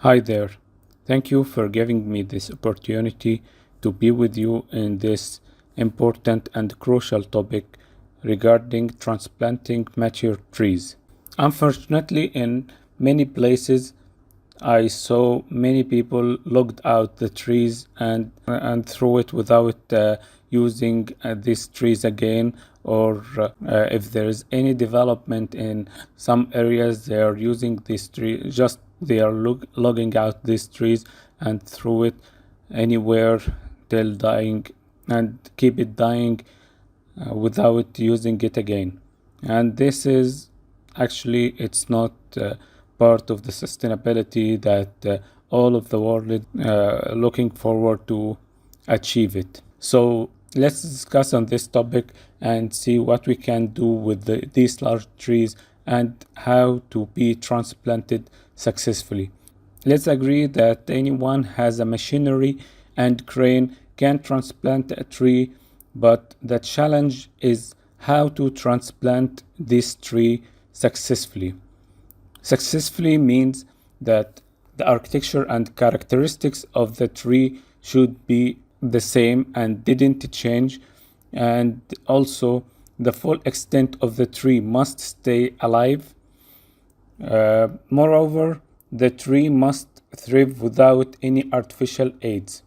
Hi there. Thank you for giving me this opportunity to be with you in this important and crucial topic regarding transplanting mature trees. Unfortunately, in many places, I saw many people logged out the trees and throw it without using these trees again, or if there is any development in some areas, they are using these trees, just they are logging out these trees and throw it anywhere till dying and keep it dying without using it again. And this is actually, it's not part of the sustainability that all of the world is looking forward to achieve it. So let's discuss on this topic and see what we can do with these large trees and how to be transplanted successfully. Let's agree that anyone has a machinery and crane can transplant a tree, but the challenge is how to transplant this tree successfully. Successfully means that the architecture and characteristics of the tree should be the same and didn't change, and also the full extent of the tree must stay alive. Moreover, the tree must thrive without any artificial aids.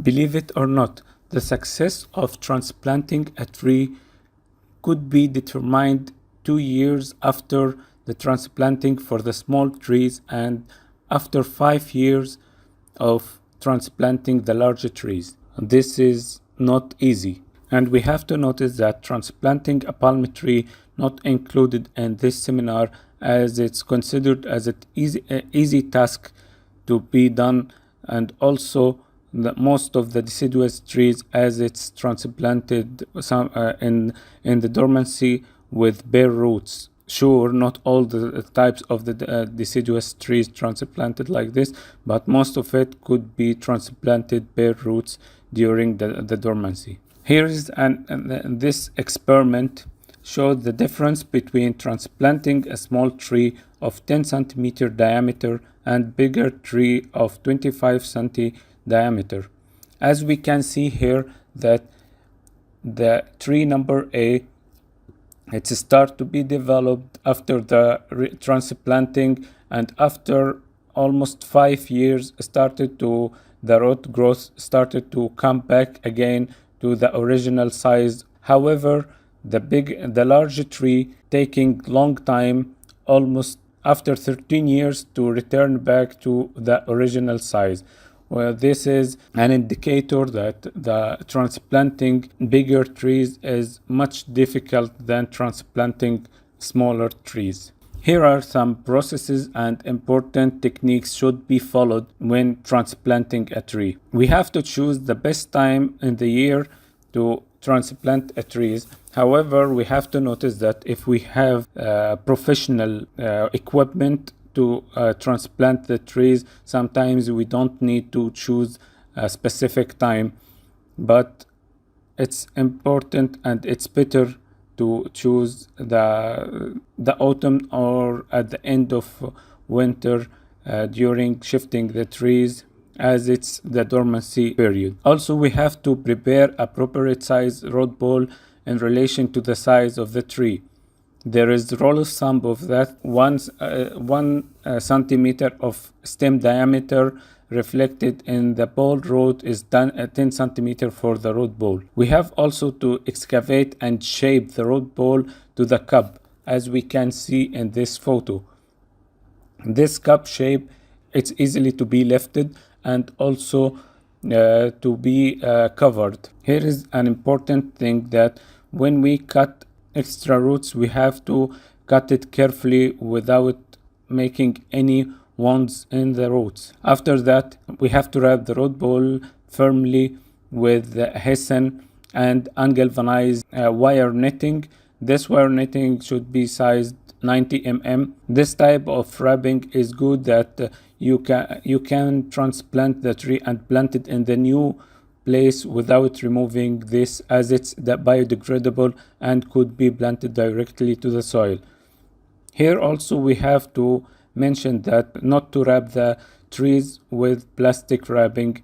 Believe it or not, the success of transplanting a tree could be determined 2 years after the transplanting for the small trees and after 5 years of transplanting the larger trees. This is not easy. And we have to notice that transplanting a palm tree not included in this seminar, as it's considered as an easy task to be done, and also most of the deciduous trees, as it's transplanted in the dormancy with bare roots. Sure, not all the types of the deciduous trees transplanted like this, but most of it could be transplanted bare roots during the dormancy. Here is this experiment showed the difference between transplanting a small tree of 10 centimeter diameter and bigger tree of 25 cm diameter. As we can see here that the tree number A, it start to be developed after the transplanting, and after almost 5 years the root growth started to come back again to the original size. However, the large tree taking long time, almost after 13 years, to return back to the original size. Well, this is an indicator that the transplanting bigger trees is much difficult than transplanting smaller trees. Here are some processes and important techniques should be followed when transplanting a tree. We have to choose the best time in the year to transplant a trees. However, we have to notice that if we have professional equipment to transplant the trees, sometimes we don't need to choose a specific time, but it's important and it's better to choose the autumn or at the end of winter during shifting the trees, as it's the dormancy period. Also, we have to prepare appropriate size root ball in relation to the size of the tree. There is the rule of thumb of that 1 centimeter of stem diameter reflected in the ball root is done at 10 centimeter for the root ball. We have also to excavate and shape the root ball to the cup, as we can see in this photo. This cup shape, it's easily to be lifted and also to be covered. Here is an important thing, that when we cut extra roots, we have to cut it carefully without making any wounds in the roots. After that, we have to wrap the root ball firmly with hessian and ungalvanized wire netting. This wire netting should be sized 90 mm. This type of wrapping is good that you can transplant the tree and plant it in the new place without removing this, as it's biodegradable and could be planted directly to the soil. Here also we have to mention that not to wrap the trees with plastic wrapping,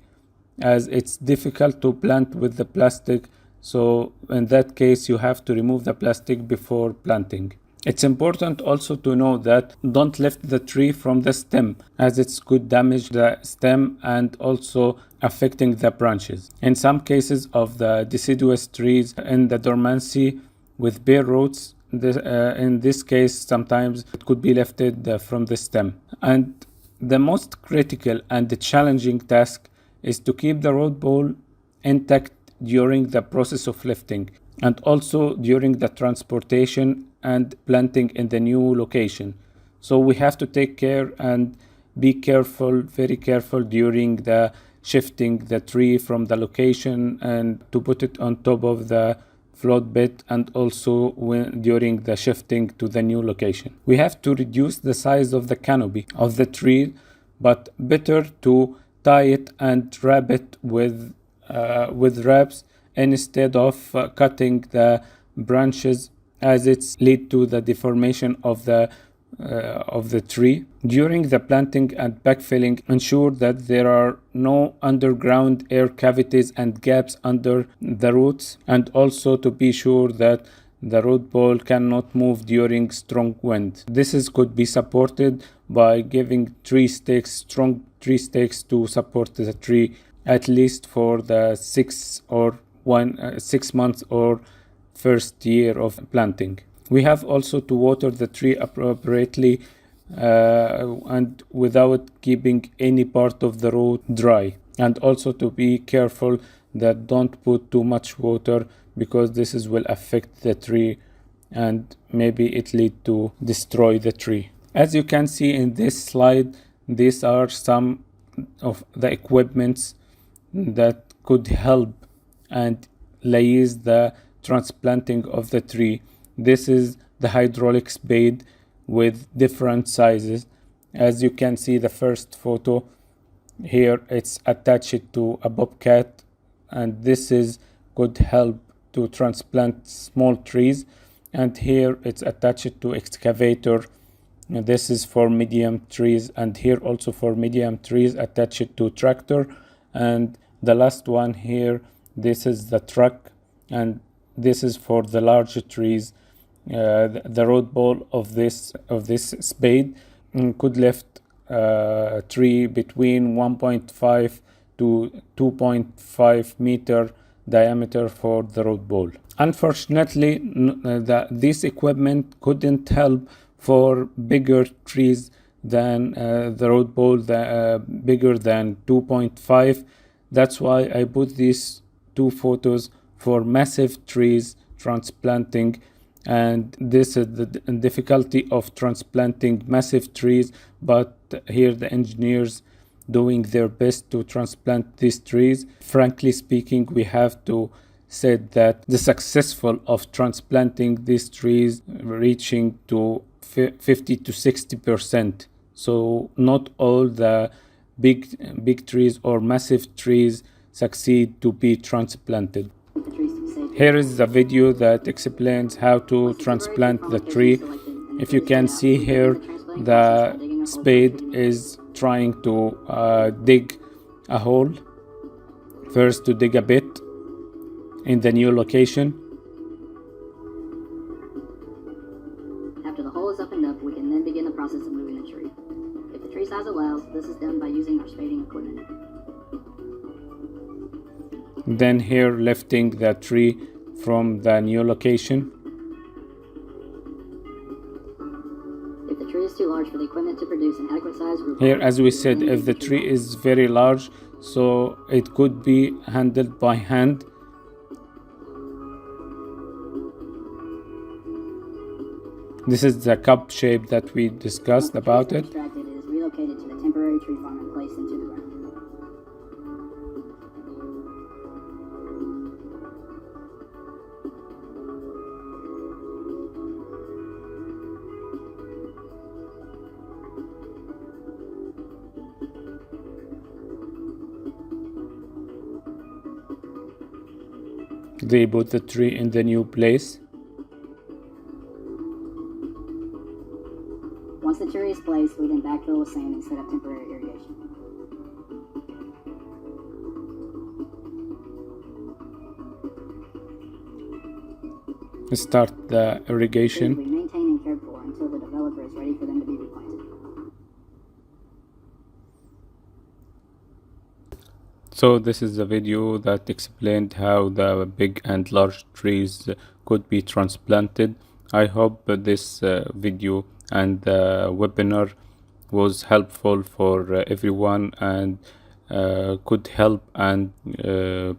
as it's difficult to plant with the plastic. So in that case, you have to remove the plastic before planting. It's important also to know that don't lift the tree from the stem, as it could damage the stem and also affecting the branches. In some cases of the deciduous trees in the dormancy with bare roots, in this case, sometimes it could be lifted from the stem. And the most critical and the challenging task is to keep the root ball intact during the process of lifting, and also during the transportation and planting in the new location. So we have to take care and be careful, very careful, during the shifting the tree from the location and to put it on top of the float bed, and also during the shifting to the new location. We have to reduce the size of the canopy of the tree, but better to tie it and wrap it with wraps instead of cutting the branches, as it's lead to the deformation of the tree. During the planting and backfilling, ensure that there are no underground air cavities and gaps under the roots, and also to be sure that the root ball cannot move during strong wind. Could be supported by giving strong tree stakes to support the tree, at least for the 6 months or first year of planting. We have also to water the tree appropriately and without keeping any part of the root dry, and also to be careful that don't put too much water, because will affect the tree and maybe it lead to destroy the tree. As you can see in this slide, these are some of the equipments that could help and liaise the transplanting of the tree. This is the hydraulic spade with different sizes. As you can see the first photo here, it's attached to a bobcat, and could help to transplant small trees. And here it's attached to excavator. This is for medium trees, and here also for medium trees attached to tractor. And the last one here, this is the truck, and this is for the larger trees. The root ball of this spade could lift a tree between 1.5 to 2.5 meter diameter for the root ball. Unfortunately, this equipment couldn't help for bigger trees than the root ball, bigger than 2.5. That's why I put these two photos for massive trees transplanting. And this is the difficulty of transplanting massive trees, but here the engineers doing their best to transplant these trees. Frankly speaking, we have to say that the successful of transplanting these trees reaching to 50 to 60%. So not all the big trees or massive trees succeed to be transplanted. Here is the video that explains how to transplant the tree. If you can see here, the spade is trying to dig a hole. First, to dig a bit in the new location. After the hole is up and up, we can then begin the process of moving the tree. If the tree size allows, this is done by using our spading equipment. Then here, lifting the tree from the new location. If the tree is too large for the equipment to produce an adequate size root here, as we said, if the tree is very large, so it could be handled by hand. This is the cup shape that we discussed about it. It is relocated to the temporary tree farm and placed into the ground. They put the tree in the new place. Once the tree is placed, we then backfill with sand and set up temporary irrigation. Start the Trees will irrigation. be maintained and cared for until the developer is ready for them to be replanted. So this is a video that explained how the big and large trees could be transplanted. I hope this video and the webinar was helpful for everyone and could help and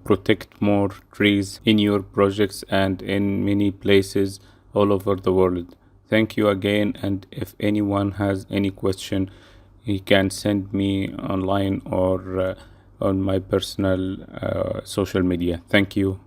protect more trees in your projects and in many places all over the world. Thank you again, and if anyone has any question, he can send me online or on my personal social media. Thank you.